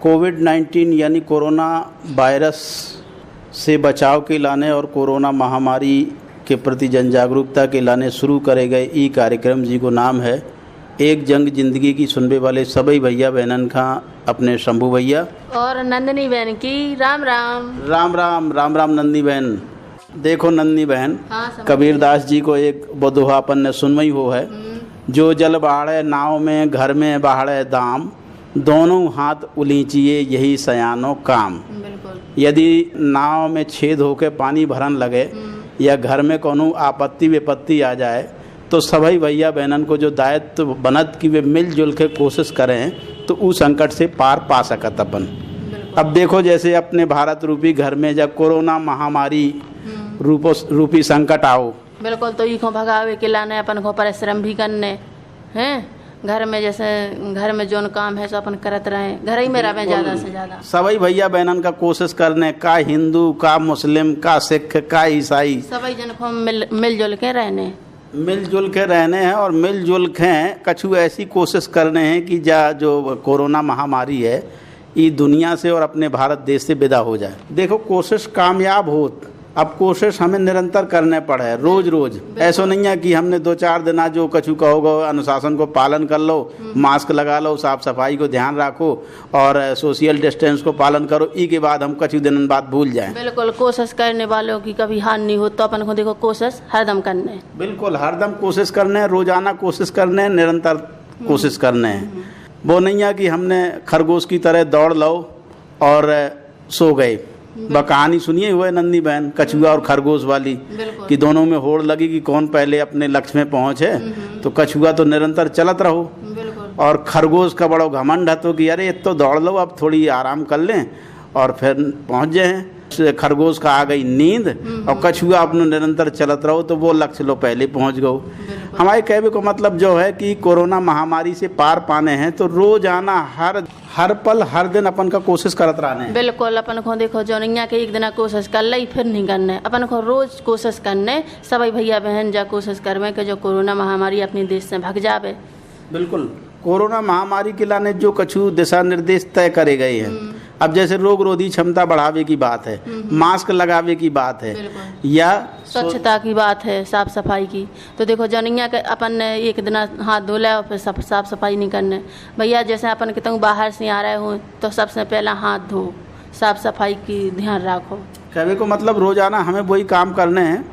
कोविड-19 यानी corona virus से बचाव के लाने और कोरोना महामारी के प्रति जन जागरूकता के लाने शुरू करे गए ई कार्यक्रम जी को नाम है एक जंग जिंदगी की सुनने वाले सभी भैया बहनन का अपने शंभू भैया और नंदिनी बहन की राम राम। राम राम राम राम नंदी बहन। देखो नंदी बहन, हाँ, कबीरदास जी को एक बदुहापन ने सुनवाई हो है, जो जल बाढ़े नाव में घर में बाढ़े दाम, दोनों हाथ उलीचिए यही सयानो काम। बिल्कुल। यदि नाव में छेद होके पानी भरन लगे या घर में कोनो आपत्ति विपत्ति आ जाए तो सभी भैया बहनन को जो दायित्व बनत कि वे मिलजुल के कोशिश करें तो उस संकट से पार पा सकत अपन। अब देखो जैसे अपने भारत रूपी घर में जब कोरोना महामारी रूपी संकट आओ, बिल्कुल, तो इको भगावे के लाने अपन को परिश्रम भी करने हैं। घर में जैसे घर में जोन काम है सो अपन करत रहे, घर ही में रहे ज़्यादा से ज़्यादा। सभी भैया बहनन का कोशिश करने का हिंदू का मुस्लिम का सिख का ईसाई सभी जन को मिलजुल के रहने, मिलजुल के रहने हैं और मिलजुल के कछु ऐसी कोशिश करने हैं कि जो कोरोना महामारी है ये दुनिया से और अपने भारत देश से विदा हो जाए। देखो कोशिश कामयाब हो, अब कोशिश हमें निरंतर करने पड़े रोज रोज। ऐसा नहीं है कि हमने 2-4 दिन जो कछु कहोगे अनुशासन को पालन कर लो, मास्क लगा लो, साफ सफाई को ध्यान रखो और सोशल डिस्टेंस को पालन करो, ई के बाद हम कछु दिन बाद भूल जाएं। बिल्कुल, कोशिश करने वालों की कभी हार नहीं हो, तो अपन को देखो कोशिश हरदम करने। बिल्कुल, हरदम कोशिश करने, रोजाना कोशिश करने, निरंतर कोशिश करने हैं। वो नहीं है कि हमने खरगोश की तरह दौड़ लो और सो गए। कहानी सुनिए हुए नंदी बहन, कछुआ और खरगोश वाली, कि दोनों में होड़ लगी कि कौन पहले अपने लक्ष्य में पहुंचे। तो कछुआ तो निरंतर चलत रहो और खरगोश का बड़ा घमंड है तो कि अरे तो दौड़ लो, अब थोड़ी आराम कर लें और फिर पहुंच जाए। खरगोश का आ गई नींद और कछुआ अपने निरंतर चलत रहो तो वो लक्ष्य लो पहले पहुंच गए। हमारे कहने को मतलब जो है कि कोरोना महामारी से पार पाने हैं तो रोजाना हर पल हर दिन अपन का कोशिश करत रहने। बिल्कुल, अपन को देखो जो नहीं के एक दिन कोशिश कर ली फिर नहीं करने, अपन को रोज कोशिश करने। सभी भैया बहन जा कोशिश करवे कि जो कोरोना महामारी अपने देश से भाग जावे। बिल्कुल, कोरोना महामारी के लाने जो कछु दिशा निर्देश तय करे गए हैं, अब जैसे रोग रोधी क्षमता बढ़ावे की बात है, मास्क लगावे की बात है या स्वच्छता की बात है, साफ सफाई की। तो देखो जनिया के अपन एक दिन हाथ धो ले और फिर साफ सफाई नहीं करने। भैया जैसे अपन कहते बाहर से आ रहे हो तो सबसे पहला हाथ धो, साफ सफाई की ध्यान रखो। कहने को मतलब रोजाना हमें वही काम करने हैं।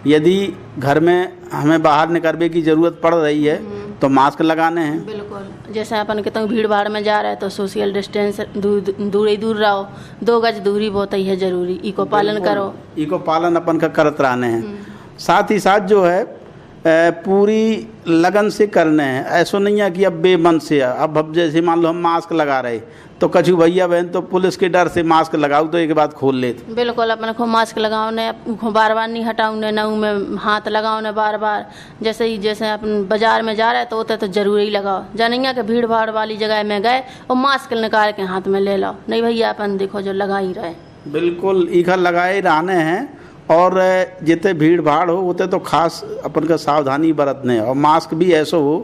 यदि घर में हमें बाहर निकलने की जरूरत पड़ रही है तो मास्क लगाने हैं। बिल्कुल, जैसे अपन कहते हैं भीड़ भाड़ में जा रहे हैं तो सोशल डिस्टेंस दूर रहो, 2 गज दूरी बहुत ही है जरूरी, इको पालन करो। इको पालन अपन का करत रहने हैं। साथ ही साथ जो है पूरी लगन से करने हैं। ऐसा नहीं है कि अब बेमन से अब जैसे मान लो हम मास्क लगा रहे तो कछु भैया बहन तो पुलिस के डर से मास्क लगाओ तो एक बात खोल लेते। बिल्कुल, अपन को मास्क लगाओ ने बार बार नहीं हटाओ ने, न में हाथ लगाओ ने बार बार। जैसे अपन बाजार में जा रहे हैं तो होता तो जरूरी लगाओ। जानिए कि भीड़ भाड़ वाली जगह में गए और मास्क निकाल के हाथ में ले लो, नहीं भैया अपन देखो जो लगा ही रहे। बिल्कुल, ईखा लगाए रहने हैं और जितने भीड़ भाड़ हो उतने तो खास अपन का सावधानी बरतने और मास्क भी ऐसा हो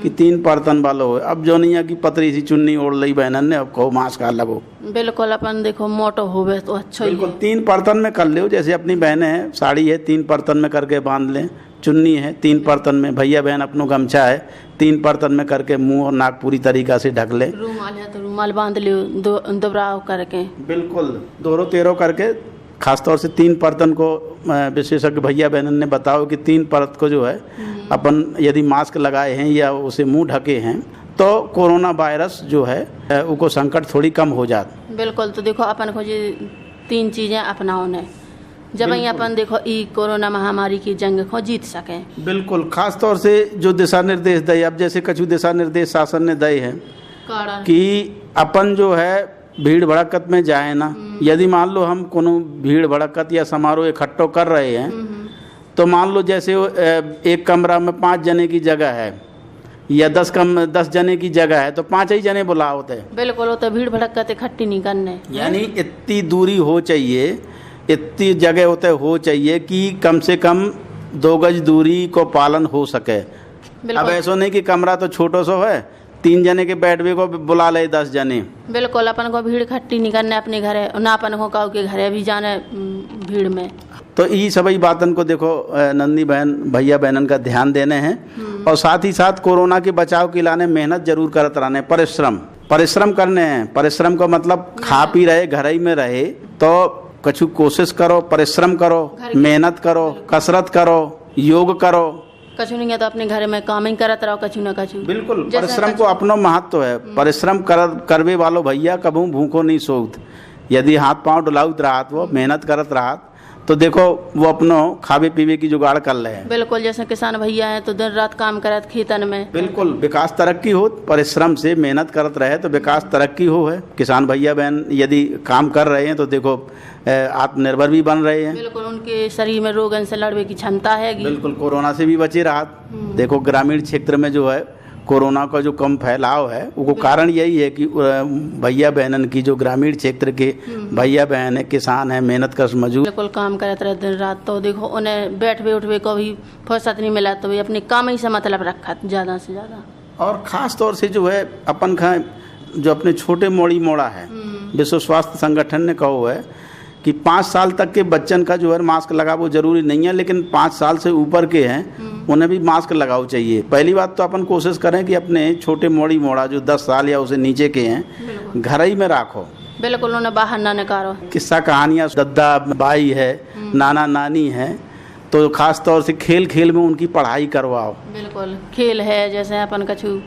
कि 3 बर्तन वाला हो। अब जो नहीं है कि पतरी सी चुन्नी ओढ़ ली बहनन ने अब कहो मास्क लगो। बिल्कुल, अपन देखो मोटो होवे तो अच्छा ही। बिल्कुल, 3 बर्तन में कर ले। जैसे अपनी बहनें हैं, साड़ी है 3 बर्तन में करके बांध लें, चुन्नी है 3 बर्तन में, भैया बहन अपनो गमछा है 3 बर्तन में करके मुंह और नाक पूरी तरीका से ढक ले। रूमाल है तो रूमाल बांध लियो दोबराव करके। बिल्कुल, 2-3 करके खासतौर से 3 बर्तन को विशेषज्ञ भैया बहनन ने बताओ कि 3 परत को जो है अपन यदि मास्क लगाए हैं या उसे मुंह ढके हैं तो कोरोना वायरस जो है उनको संकट थोड़ी कम हो जाती। बिल्कुल, तो देखो अपन को ये 3 चीज़ें अपनाओ ने जब अपन देखो ई कोरोना महामारी की जंग को जीत सके। बिल्कुल, खास तौर से जो दिशा निर्देश दे, अब जैसे कछु दिशा निर्देश शासन ने दे हैं कि अपन जो है भीड़ भड़कत में जाए ना। यदि मान लो हम कोनो भीड़ भड़कत या समारोह इकट्ठो कर रहे हैं तो मान लो जैसे एक कमरा में 5 जने की जगह है या 10 जने की जगह है तो 5 ही जने बुला होते हैं। बिल्कुल, वो तो भीड़ भड़कत इकट्ठी नहीं करने, यानी इतनी दूरी हो चाहिए, इतनी जगह होते हो चाहिए कि कम से कम 2 गज दूरी को पालन हो सके। अब ऐसा नहीं कि कमरा तो छोटो सो है 3 जने के बैठवे को बुला ले 10 जने। बिल्कुल अपन को भीड़ इकट्ठी नहीं करने अपने घरे, ना अपन को कहू के घरे भी जाने भीड़ में। तो ये सभी बातन को देखो नंदी बहन भैया बहनन का ध्यान देने हैं और साथ ही साथ कोरोना के बचाव के लाने मेहनत जरूर करत रहने, परिश्रम करने हैं। परिश्रम का मतलब खा पी रहे घर ही में रहे तो कछु कोशिश करो, परिश्रम करो, मेहनत करो, कसरत करो, योग करो। कछु नहीं है तो अपने घर में काम ही करत रहो, कछु न कछु। बिल्कुल, परिश्रम को अपनो महत्व है। परिश्रम करवे वालो भैया कभू भूखो नहीं सोत। यदि हाथ पांव डुलाउत राहत, वो मेहनत करत राहत, तो देखो वो अपनो खावे पीवे की जुगाड़ कर ले। बिल्कुल, जैसे किसान भैया हैं तो दिन रात काम करत खेतन में। बिल्कुल, विकास तरक्की हो, परिश्रम से मेहनत करत रहे तो विकास तरक्की हो है। किसान भैया बहन यदि काम कर रहे हैं तो देखो आत्मनिर्भर भी बन रहे हैं। बिल्कुल, उनके शरीर में रोगन से लड़ने की क्षमता है। बिल्कुल, कोरोना से भी बचे राहत। देखो ग्रामीण क्षेत्र में जो है कोरोना का जो कम फैलाव है वो कारण यही है कि भैया बहनन की जो ग्रामीण क्षेत्र के भैया बहन है, किसान है, मेहनत कर मजदूर बिल्कुल काम करते रहे दिन रात। तो देखो उन्हें बैठवे उठवे को भी फुर्सत नहीं मिला तो वे अपने काम ही से मतलब रखा ज़्यादा से ज़्यादा। और ख़ास तौर से जो है अपन का जो अपने छोटे मोड़ा है, विश्व स्वास्थ्य संगठन ने कहो है कि 5 साल तक के बच्चन का जो है मास्क लगा वो जरूरी नहीं है, लेकिन 5 साल से ऊपर के हैं उन्हें भी मास्क लगाओ चाहिए। पहली बात तो अपन कोशिश करें कि अपने छोटे मोड़ा जो 10 साल या उसे नीचे के हैं घर ही में राखो। बिल्कुल, उन्हें बाहर ना निकालो। किस्सा कहानियाँ, दद्दा भाई है, नाना नानी है, तो खास तौर से खेल में उनकी पढ़ाई करवाओ। बिल्कुल, खेल है जैसे अपन कछु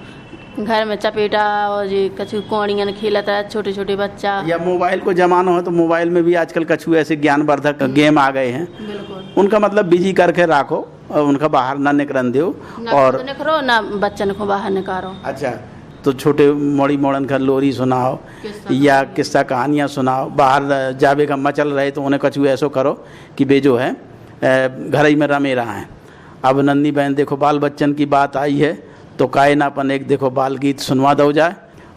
घर में चपेटा और जी कछु कौड़ियाँ खेलता है छोटे छोटे बच्चा, या मोबाइल को जमाना हो तो मोबाइल में भी आजकल कछु ऐसे ज्ञानवर्धक गेम आ गए हैं। बिल्कुल, उनका मतलब बिजी करके रखो और उनका बाहर ना निकलन दो और निकलो ना बच्चन को बाहर निकालो। अच्छा, तो छोटे मोड़न का लोरी सुनाओ या किस्सा कहानियाँ सुनाओ। बाहर जावे का मचल रहे तो उन्हें कछु ऐसा करो कि वे जो है घर ही में रमे रहा है। अब नंदी बहन देखो बाल बच्चन की बात आई है तो काहे ना अपन एक देखो बाल गीत सुनवा दो जाए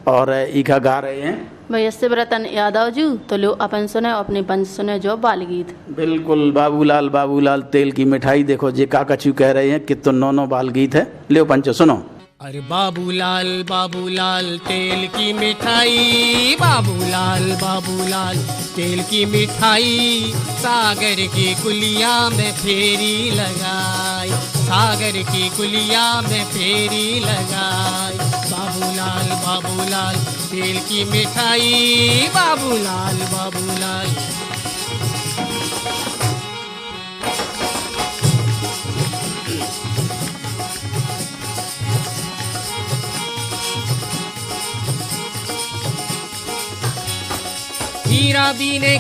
और ईखा गा रहे हैं भैया शिवरतन यादव जी, तो लो अपन सुने अपने पंच सुने जो बाल गीत। बिल्कुल, बाबूलाल तेल की मिठाई, देखो जे का कछु कह रहे हैं कि तो 9 बाल गीत है। ले पंचो सुनो। अरे बाबूलाल तेल की मिठाई, बाबूलाल तेल की मिठाई, सागर की कुलिया में फेरी लगाई, सागर की कुलिया में फेरी लगाई। बाबूलाल तेल की मिठाई, बाबूलाल। हीरा बीने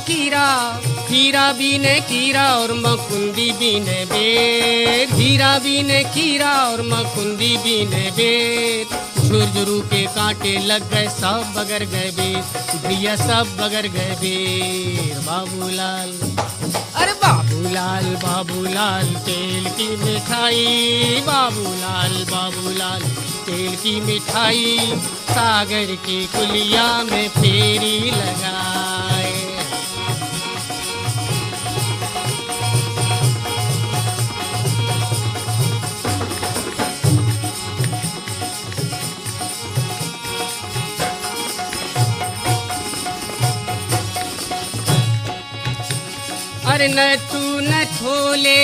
कीरा और मकुंदी बीने बेर, हीरा बीने कीरा और मकुंदी बीने बेर। झुरझुरू के कांटे लग गए सब बगर गए बेर, भैया सब बगर गए बेर। बाबूलाल, अरे बाबूलाल तेल की मिठाई, बाबूलाल तेल की मिठाई, सागर की कुलिया में फेरी लगाए। अरे न तू न छोले,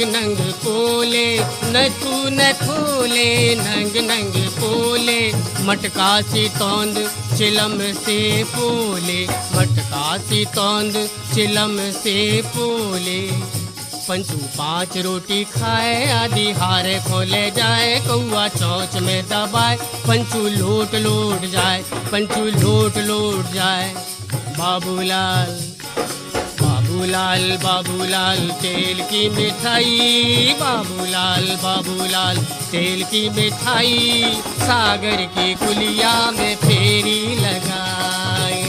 नंग कोले, न तू न खोले नंग कोले। मटका सी तौंद चिलम से पोले, मटका सी तौंद चिलम से पोले। पंचू 5 रोटी खाए आदि हारे खोले जाए, कौआ चौंच में दबाए पंचू लोट जाए, पंचू लोट जाए। बाबूलाल तेल की मिठाई, बाबूलाल तेल की मिठाई, सागर की कुलिया में फेरी लगाए।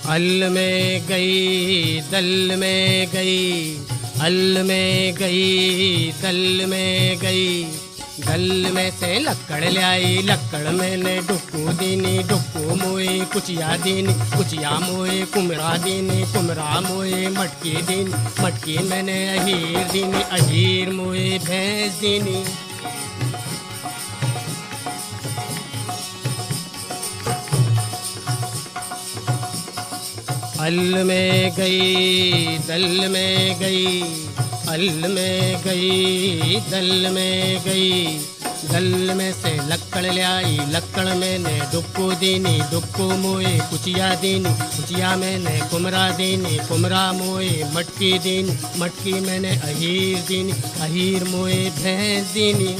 अल में गई दल में गई, अल में गई दल में गई, दल में से लक्कड़ लाई, लक्कड़ मैंने डुक्कू दीनी, डुक्कू मोए कुचिया दीनी, कुचिया मोए कुमरा दीनी, कुमरा मोए मटकी दीनी, मटकी मैंने अहीर दीनी, अहीर मोए भैंस दीनी। अल में गई दल में गई, अल में गई दल में गई, दल में से लक्कड़ ले आई, लक्कड़ मैंने डुक्कू दीनी, डुक्कू मोए कुचिया दीनी, कुचिया मैंने कुमरा दीनी, कुमरा मोए मटकी दीनी, मटकी मैंने अहीर दीनी, अहीर मोए भैंस दीनी,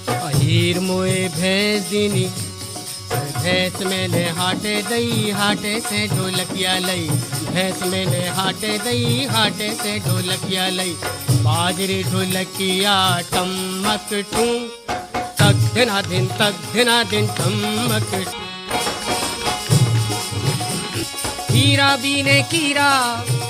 अहीर मोए भैंस दीनी। भैंस मैंने हाटे दई, हाटे से ढोलकिया लई, भैंस मैंने हाटे दई, हाटे से ढोलकिया लई, बाजरी ढोलकिया टमक टू, तक दिना दिन टमक। हीरा बीने कीरा,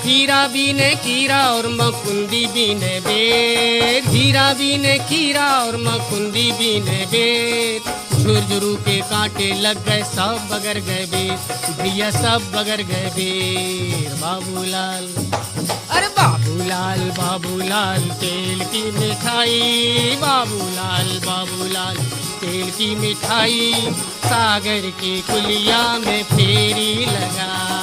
हीरा बीने कीरा और मकुंदी बीने बेर, हीरा बीने कीरा और मकुंदी बीने बेर, झुरझुरू के कांटे लग गए सब बगर गए बेर, भैया सब बगर गए बेर। बाबूलाल, अरे बाबूलाल बाबूलाल तेल की मिठाई, बाबूलाल बाबूलाल तेल की मिठाई, सागर की कुलिया में फेरी लगाए।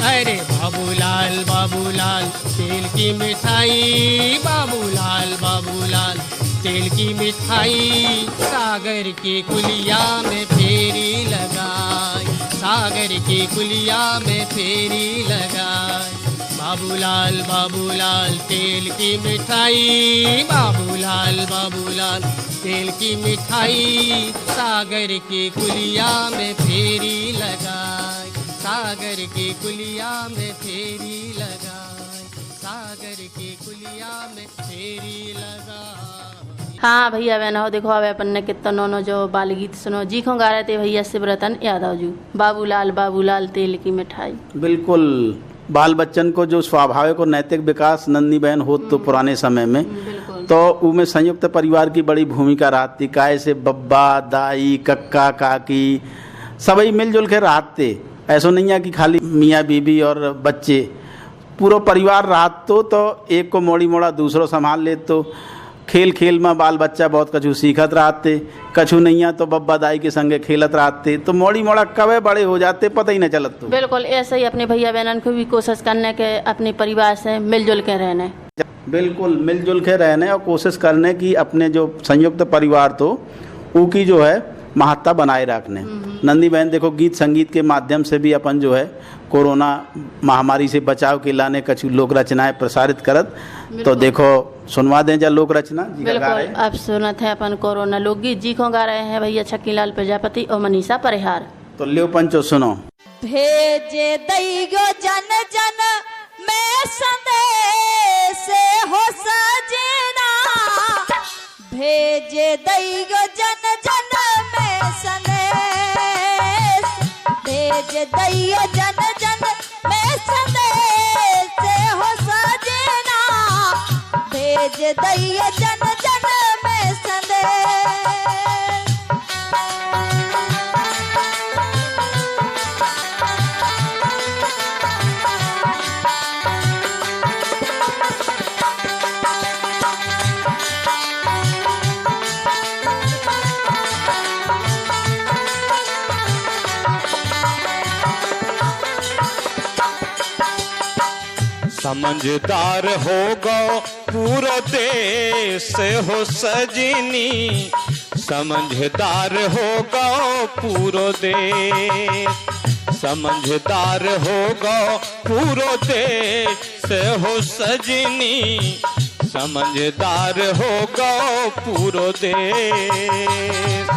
अरे बाबूलाल बाबूलाल तेल की मिठाई, बाबूलाल बाबूलाल तेल की मिठाई, सागर की कुलिया में फेरी लगाई, सागर की कुलिया में फेरी लगाई। बाबूलाल बाबूलाल तेल की मिठाई, बाबूलाल बाबूलाल तेल की मिठाई, सागर की कुलिया में फेरी लगाई, सागर की कुलिया में फेरी लगाई, सागर की कुलिया में फेरी लगाई। हाँ भैया बहनों देखो अब अपन ने कितना नौनो जो बाल गीत सुनो जी को गा रहे थे भैया शिवरतन यादव जी, बाबूलाल बाबूलाल तेल की मिठाई। बिल्कुल, बाल बच्चन को जो स्वाभाविक और नैतिक विकास नंदी बहन हो तो पुराने समय में तो उनमें संयुक्त परिवार की बड़ी भूमिका रहती, काय से बब्बा दाई कक्का काकी सभी मिलजुल के रहते, ऐसा नहीं है कि खाली मियाँ बीबी और बच्चे, पूरा परिवार रात तो एक को मोड़ी मोड़ा दूसरों संभाल ले, तो खेल खेल में बाल बच्चा बहुत कछु सीखत रहते, कछु नहीं तो बब्बा दाई के संगे खेलत रहते, तो मोड़ी मोड़ा कब बड़े हो जाते पता ही नहीं चलत। तो बिल्कुल ऐसे ही अपने भैया बहनों को भी कोशिश करने के अपने परिवार से मिलजुल के रहने, बिल्कुल मिलजुल के रहने और कोशिश करने की अपने जो संयुक्त परिवार तो उनकी जो है महत्ता बनाए रखने। नंदी बहन देखो गीत संगीत के माध्यम से भी अपन जो है कोरोना महामारी से बचाव के लाने कछु लोक रचनाएं प्रसारित करत, तो देखो सुनवा दें जा लोक रचना जी का गा रहे। अब सुनत है अपन कोरोना लोकगीत जी को गा रहे हैं भैया छक्कीलाल प्रजापति और मनीषा परिहार। तो लियो पंचो सुनो। भेजे दैगो जन जन में संदेश हो सजना, भेजे दैगो जन जन में संदेश, भेज दैगो जन जन में संदेश हो सजना, भेज दैगो जन जन में संदेश। समझदार हो गो पूरा देश हो सजनी, समझदार हो गो पूरा देश, समझदार हो गो पूरा देश हो सजनी, समझदार हो गो पूरा देश।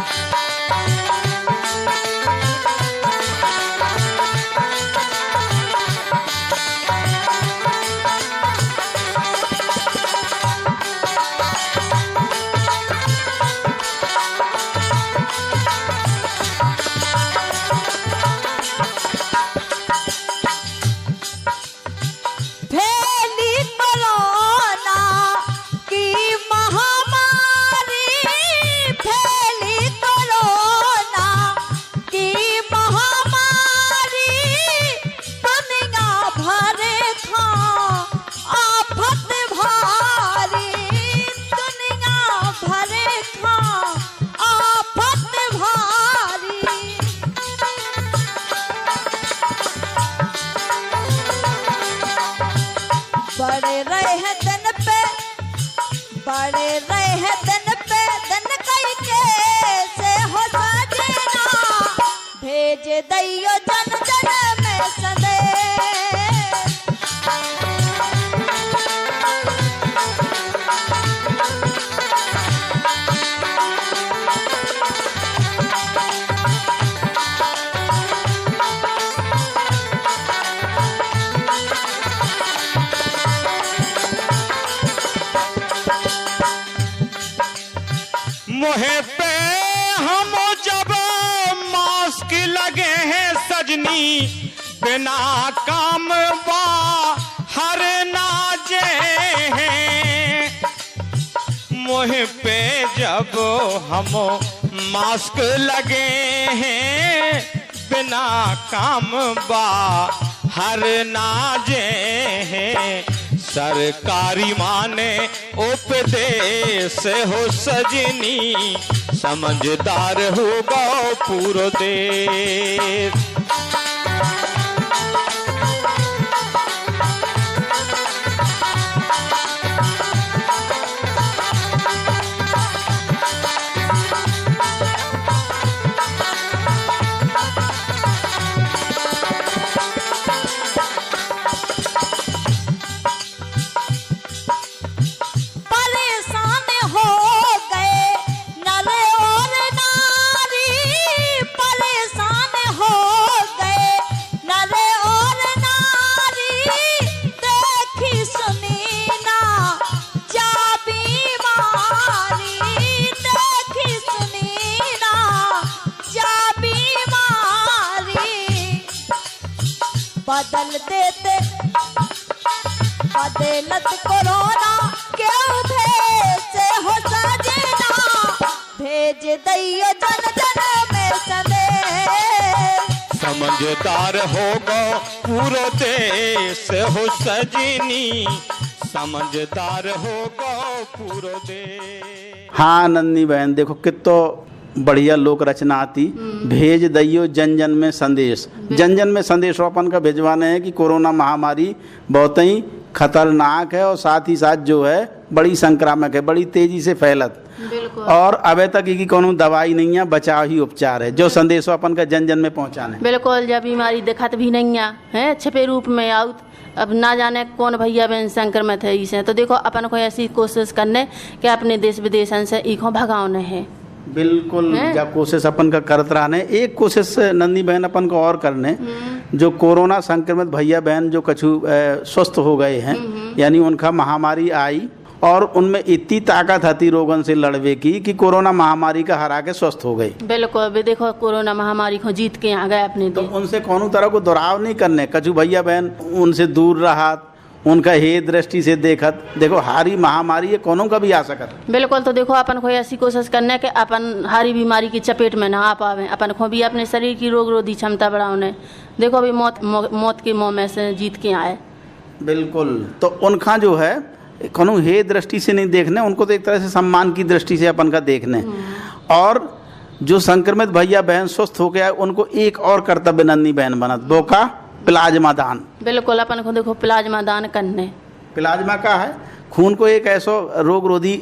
पड़े रहे दिन पे दिन कई के से हो सजना भेज दैयो जन जन में संदेश। मुहे पे हम जब मास्क लगे हैं सजनी बिना काम बाहर ना जे हैं। मुहे पे जब हम मास्क लगे हैं बिना काम बाहर ना जे हैं। सरकारी माने उपदेश हो सजनी समझदार होगा पूरो देश। बदल देते बदलत कोरोना के भेज हो सजना भेज दैयो जन जन में संदेश। समझदार होगा पूरा देश हो सजनी समझदार होगा पूरा देश। हाँ नंदी बहन देखो कितो बढ़िया लोक रचना आती। भेज दैयो जन जन में संदेश। जन जन में संदेश अपन का भिजवाने हैं कि कोरोना महामारी बहुत ही खतरनाक है और साथ ही साथ जो है बड़ी संक्रामक है, बड़ी तेजी से फैलत और अबे तक की कोनो दवाई नहीं है, बचाव ही उपचार है। जो संदेश अपन का जन जन में पहुँचाने बिल्कुल। जब बीमारी दिखत भी नहीं है छिपे रूप में आउत, अब ना जाने कौन भैया बहन संक्रमित है इसे, तो देखो अपन को ऐसी कोशिश करने कि अपने देश विदेशन से इको भगाने है। बिल्कुल जब कोशिश अपन का करत रहने। एक कोशिश नंदी बहन अपन को और करने, जो कोरोना संक्रमित भैया बहन जो कछु स्वस्थ हो गए हैं यानी उनका महामारी आई और उनमें इतनी ताकत आती रोगन से लड़वे की कि कोरोना महामारी का हरा के स्वस्थ हो गई। बिल्कुल भी देखो कोरोना महामारी को जीत के आ गए अपने तो उनसे कौन तरह को दुराव नहीं करने। कछु भैया बहन उनसे दूर रहा, उनका हे दृष्टि से देखत देखो हारी महामारी है कोनो का भी आ सकत। बिल्कुल। तो देखो अपन को ऐसी कोशिश करने के अपन हारी बीमारी की चपेट में ना आ पावे, अपन को भी अपने शरीर की रोग रोधी क्षमता बढ़ाने देखो अभी मौत के मुंह में से जीत के आए। बिल्कुल। तो उनका जो है कोनो हे दृष्टि से नहीं देखने, उनको तो एक तरह से सम्मान की दृष्टि से अपन का देखने। और जो संक्रमित भैया बहन स्वस्थ हो गया उनको एक और कर्तव्य नंदी बहन बनत, वो का प्लाज्मा दान। बिल्कुल। अपन को देखो प्लाज्मा दान करने। प्लाज्मा का है खून को एक ऐसा रोग रोधी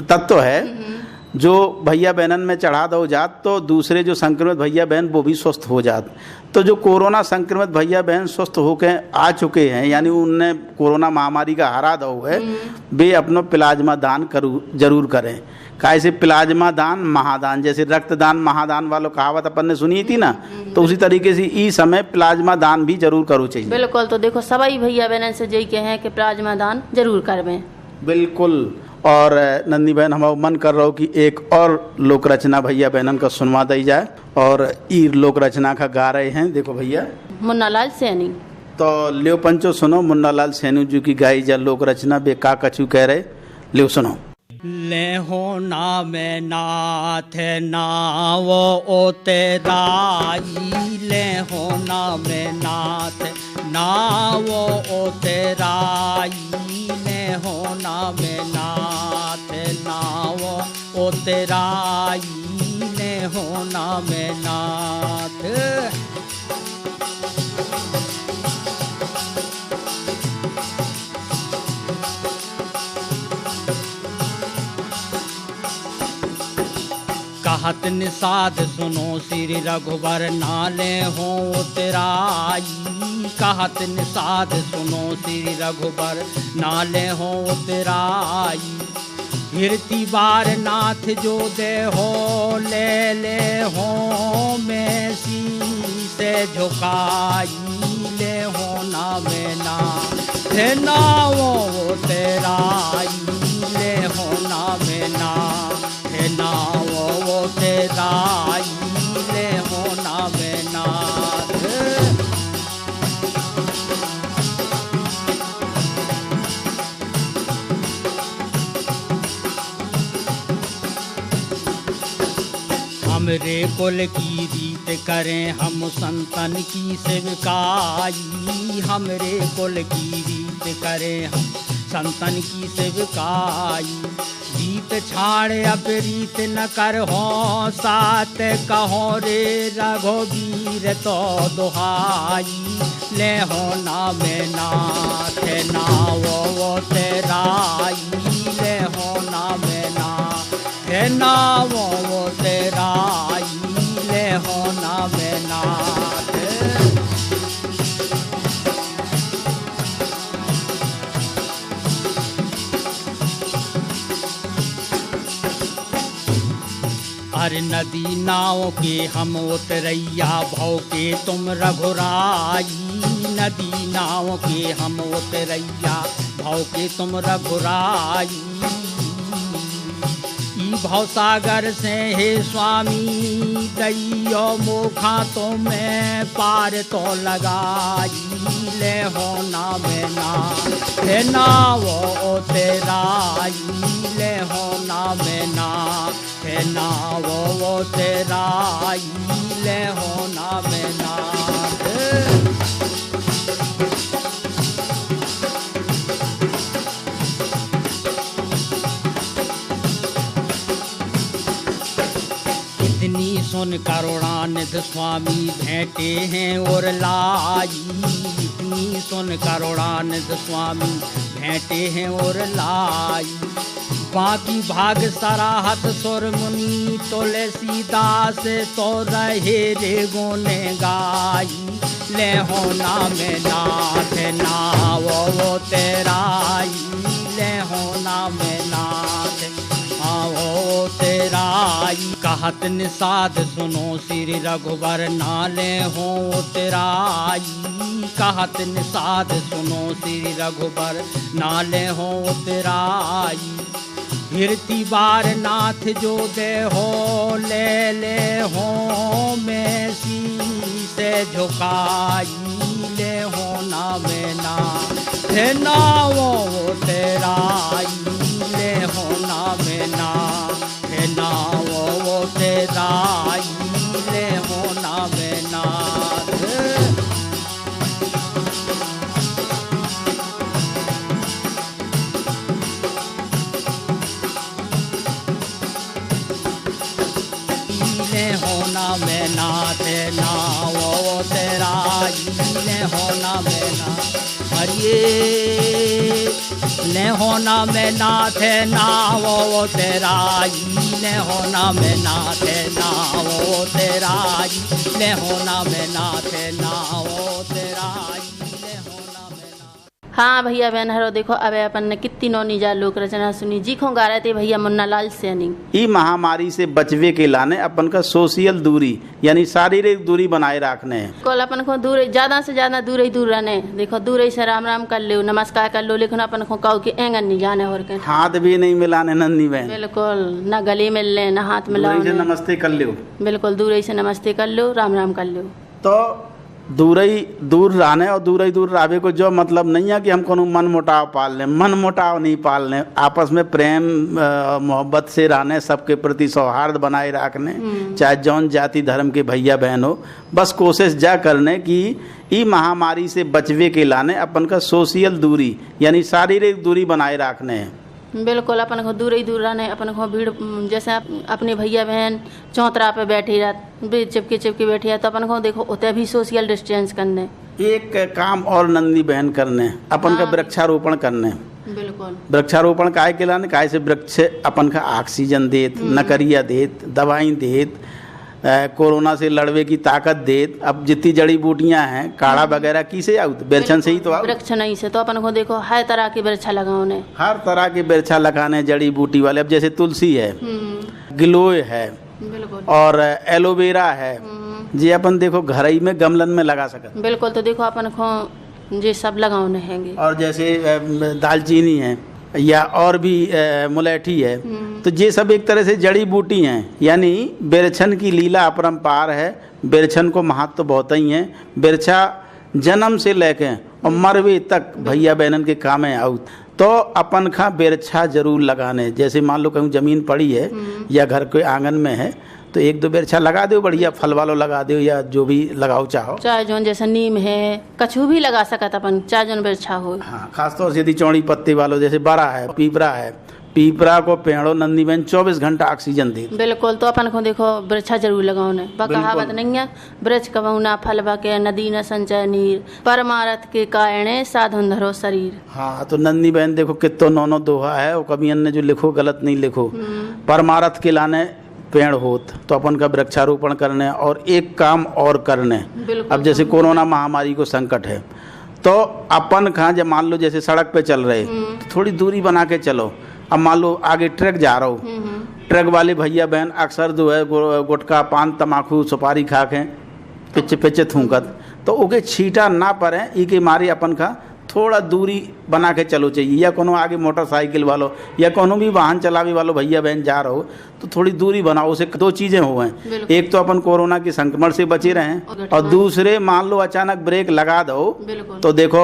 तत्व है जो भैया बहनन में चढ़ा दो जात तो दूसरे जो संक्रमित भैया बहन वो भी स्वस्थ हो जात। तो जो कोरोना संक्रमित भैया बहन स्वस्थ होकर आ चुके हैं यानी उनने कोरोना महामारी का हरा दो है, वे अपना प्लाज्मा दान जरूर करें। कैसे प्लाज्मा दान महादान, जैसे रक्तदान महादान वालों कहावत अपन ने सुनी थी ना, तो उसी तरीके से इस समय प्लाज्मा दान भी जरूर करो चाहिए। बिल्कुल। तो देखो सभी भैया बहन से यही कहे कि प्लाज्मा दान जरूर करवें। बिल्कुल। और नंदी बहन हमारा मन कर रहा हो कि एक और लोक रचना भैया बहनन का सुनवा दी जाए और ई लोक रचना का गा रहे हैं। देखो भैया मुन्नालाल सैनी। तो लियो पंचो सुनो मुन्नालाल सैनी जी की गाई जा लोक रचना बे का कछु कह रहे, लियो सुनो। ले हो नाम नाथ नाव ओ तेराई, ले हो नाम नाथ नाव ओ तेराई, ले हो नाम नाथ नाव ओ तेराई, ले हो नाम नाथ। कहत निषाद सुनो श्री रघुबर नाले हो उतराई। कहत निषाद सुनो श्री रघुबर नाले हो उतराई। कीर्ति बार नाथ जो दे हो ले हो में से झुकाई ले हो ना में ना थे ना वो तेराई ले हो ना में ना थे ना वो तेराई ले हो ना में ना हमरे कुल की रीत करें हम संतन की सेवकाई। हमरे कुल की रीत करें हम संतन की सेवकाई। रीत छाड़ अब रीत न कर हो साथ कहो रे रघुवीर तो दुहाई ले हो ना में नाथ ना वो तेराई ले हो ना में ना ना वो तेराई ले हो ना में नाथ। अरे नदी नाव के हम उतरैया भव के तुम रघुराई। नदी नाव के हम उतरैया भव के तुम रघुराई। भवसागर से हे स्वामी दैयो मोखा तो मैं पार तो लगाई ले हो ना में ना हे ना वो तेराई ले हो ना में ना हे ना वो तेराई ले हो ना में ना सुन करुणानिध स्वामी भेंटे हैं और लाई। इतनी सुन करुणानिध स्वामी भेंटे हैं और लाई। बाकी भाग सराहत सुर मुनि तुलसीदास तो रहे रे गुने गाई ले हो ना में नाथ ना वो तेराई ले हो ना में नाथ आओ तेराई। कहत निषाद सुनो श्री रघुबर नाले हो उतराई। कहत निषाद सुनो श्री रघुबर नाले हो उतराई। कीर्ति बार नाथ जो दे हो ले हो में से झुकाई ले हो ना में ना थे ना वो तेराई ले हो ना में ना थे ना वो तेराई ले हो ना में ना होना में नाथ ना वो तेराई ले होना में ना हरिये ले होना में नाथ ना वो तेराई ले होना में नाथ ना वो तेराई ले होना में नाथ ना वो तेराई ले होना में ना। हाँ भैया बहन हरो देखो अब अपन ने कितनी नौनी जा लोक रचना सुनी जी खो गा रहे थे भैया मुन्ना लाल सैनी। ई महामारी से बचवे के लाने अपन का सोशल दूरी यानी शारीरिक दूरी बनाए रखने हैं। कल अपन को दूर ज्यादा से ज्यादा दूर ही दूर रहने देखो दूर ही से राम राम कर लो नमस्कार कर लो लेकिन अपन को कहो कि एंगन नहीं जाने और के हाथ भी नहीं मिलाने नन्नी बहन बिल्कुल न गले मिल ले न हाथ मिलाओ नमस्ते कर लो बिल्कुल दूर ही से नमस्ते कर लो राम राम कर लो। तो दूर ही दूर रहने और दूर ही दूर रहे को जो मतलब नहीं है कि हम कोनो मन मुटाव पाल लें। मन मुटाव नहीं पाल लें, आपस में प्रेम मोहब्बत से रहने, सबके प्रति सौहार्द बनाए रखने, चाहे जौन जाति धर्म के भैया बहन हो। बस कोशिश जा करने की ई महामारी से बचवे के लाने अपन का सोशल दूरी यानी शारीरिक दूरी बनाए रखने हैं। बिल्कुल अपन को दूर ही दूर रहने अपन को भीड़ जैसे अपने भैया बहन चौतरा पे बैठी रहती चिपकी चिपकी बैठी है तो अपन को देखो उतने भी सोशल डिस्टेंस करने। एक काम और नंदी बहन करने अपन का वृक्षारोपण करने बिल्कुल वृक्षारोपण काय के लाने, काय से वृक्ष अपन का ऑक्सीजन देत, नकरिया देत, दवाई देत, कोरोना से लड़वे की ताकत देत। अब जितनी जड़ी बूटियां हैं काढ़ा वगैरह की से आउत, बेरछन से ही तो आउत। वृक्ष नहीं से तो अपन को देखो हर तरह की वृक्षा लगाओ ने, हर तरह के वृक्षा लगाने जड़ी बूटी वाले। अब जैसे तुलसी है, गिलोय है, बिल्कुल और एलोवेरा है, जी अपन देखो घर ही में गमलन में लगा सकते। बिल्कुल तो देखो अपन को ये सब लगाने हैंगे। और जैसे दालचीनी है या और भी मुलेठी है, तो ये सब एक तरह से जड़ी बूटी हैं। यानी बेरछन की लीला अपरंपार है। बेरछन को महत्व तो बहुत ही है। बेरछा जन्म से लेके और मरवे तक भैया बहनन के काम है आउत। तो अपन का बेरछा जरूर लगाने। जैसे मान लो कहीं जमीन पड़ी है या घर के आंगन में है, तो एक दो बेरछा लगा दो, बढ़िया फल वालों लगा दो या जो भी लगाओ चाहो। चाहे जो जैसे नीम है, कछू भी लगा सकत अपन, चाहे जो बेरछा हो। हाँ, खासतौर से यदि चौड़ी पत्ती वालों, जैसे बड़ा है, पीपरा है, पीपरा को पेड़ो नंदी बहन 24 घंटा ऑक्सीजन दी। बिल्कुल तो अपन को देखो वृक्षा जरूर लगाओ ने। कहावत नहीं है, वृक्ष कबहु ना फल बके, नदी न संचय नीर, परमारथ के कारणे साधन धरो शरीर। हाँ, तो नंदी बहन देखो कितो नौनो दोहा है, और कभी अन्य जो लिखो गलत नहीं लिखो। परमारथ के लाने पेड़ होत, तो अपन का वृक्षारोपण करने और एक काम और करने। अब जैसे कोरोना महामारी को संकट है, तो अपन कहाँ जब मान लो जैसे सड़क पे चल रहे, तो थोड़ी दूरी बना के चलो। अब मान लो आगे ट्रक जा रहा हो, ट्रक वाले भैया बहन अक्सर जो है गुटखा पान तमाकू सुपारी खा के पिच्चे पिच्चे थूकत, तो ओके छीटा ना पड़े, ई के मारे अपन का थोड़ा दूरी बना के चलो चाहिए। या कोनो आगे मोटरसाइकिल वालों या कोनो भी वाहन चलावे वालों भैया बहन जा रहो, तो थोड़ी दूरी बनाओ। उसे दो चीज़ें हो हैं, एक तो अपन कोरोना के संक्रमण से बचे रहें, और दूसरे मान लो अचानक ब्रेक लगा दो, तो देखो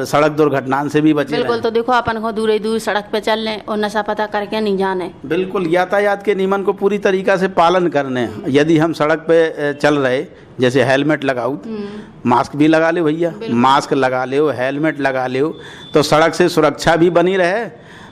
सड़क दुर्घटना से भी बचे। बिल्कुल तो देखो अपन को दूर दूर सड़क पे चलने और नशा पता करके नहीं जाने। बिल्कुल यातायात के नियमन को पूरी तरीका से पालन करने। यदि हम सड़क पे चल रहे, जैसे हेलमेट लगाओ, मास्क भी लगा ले भैया, मास्क लगा ले, हेलमेट लगा ले, तो सड़क से सुरक्षा भी बनी रहे,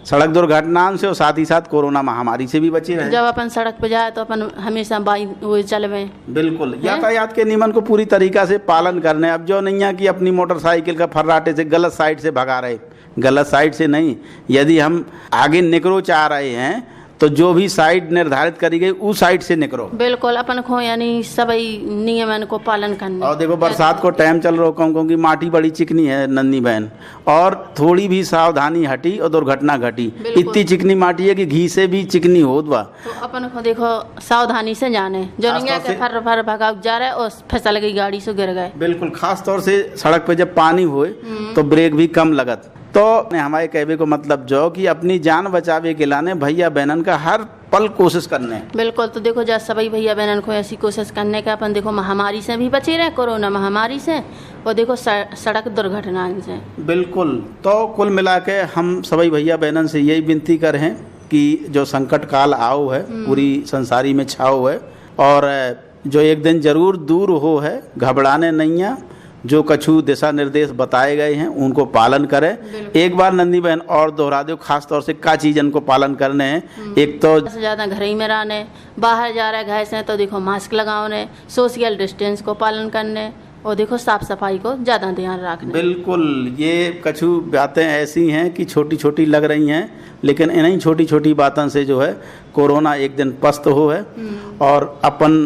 सड़क दुर्घटना से, और साथ ही साथ कोरोना महामारी से भी बची रहे। जब अपन सड़क पे जाए तो अपन हमेशा बाइक वो चलवे। बिल्कुल यातायात के नियमन को पूरी तरीका से पालन करने। अब जो नहीं है कि अपनी मोटरसाइकिल का फर्राटे से गलत साइड से भगा रहे, गलत साइड से नहीं, यदि हम आगे निकलो चाह रहे हैं तो जो भी साइड निर्धारित करी गई उस साइड से निकलो। बिल्कुल अपन को यानी सभी नियमन को पालन करना। और देखो बरसात को टाइम चल रहा हो, क्योंकि माटी बड़ी चिकनी है नन्नी बहन, और थोड़ी भी सावधानी हटी और दुर्घटना घटी। इतनी चिकनी माटी है कि घी से भी चिकनी होत बा। तो अपन को देखो सावधानी से जाने, जो नहीं के फर फर भगा जा रहा है और फिसल गई गाड़ी से गिर गए। बिल्कुल, खास तौर से सड़क पे जब पानी होए तो ब्रेक भी कम लगत। तो हमारे कहने को मतलब जो कि अपनी जान बचावे के लाने भैया बहनन का हर पल कोशिश करने। बिल्कुल, तो देखो जब सभी भैया बहनन को ऐसी कोशिश करने का, अपन देखो महामारी से भी बचे रहे, कोरोना महामारी से, और देखो सड़क दुर्घटना से। बिल्कुल, तो कुल मिला के हम सभी भैया बहनन से यही विनती कर हैं कि जो संकट काल आओ है पूरी संसारी में छाओ है, और जो एक दिन जरूर दूर हो है, घबराने नहीं है। जो कछु दिशा निर्देश बताए गए हैं उनको पालन करें। एक बार नंदी बहन और दोहरा दो, खास तौर से का चीज़ इनको पालन करने हैं। एक तो ज़्यादा घर ही में रहने, बाहर जा रहे घर से तो देखो मास्क लगाओने, सोशल डिस्टेंस को पालन करने, और देखो साफ सफाई को ज़्यादा ध्यान रखना। बिल्कुल, ये कछु बातें ऐसी हैं कि छोटी छोटी लग रही हैं, लेकिन इन्हीं छोटी छोटी बातों से जो है कोरोना एक दिन पस्त हो है और अपन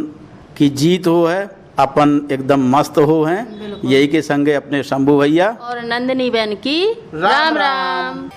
की जीत हो है, अपन एकदम मस्त हो हैं। यही के संगे अपने शंभू भैया और नंदिनी बहन की राम राम।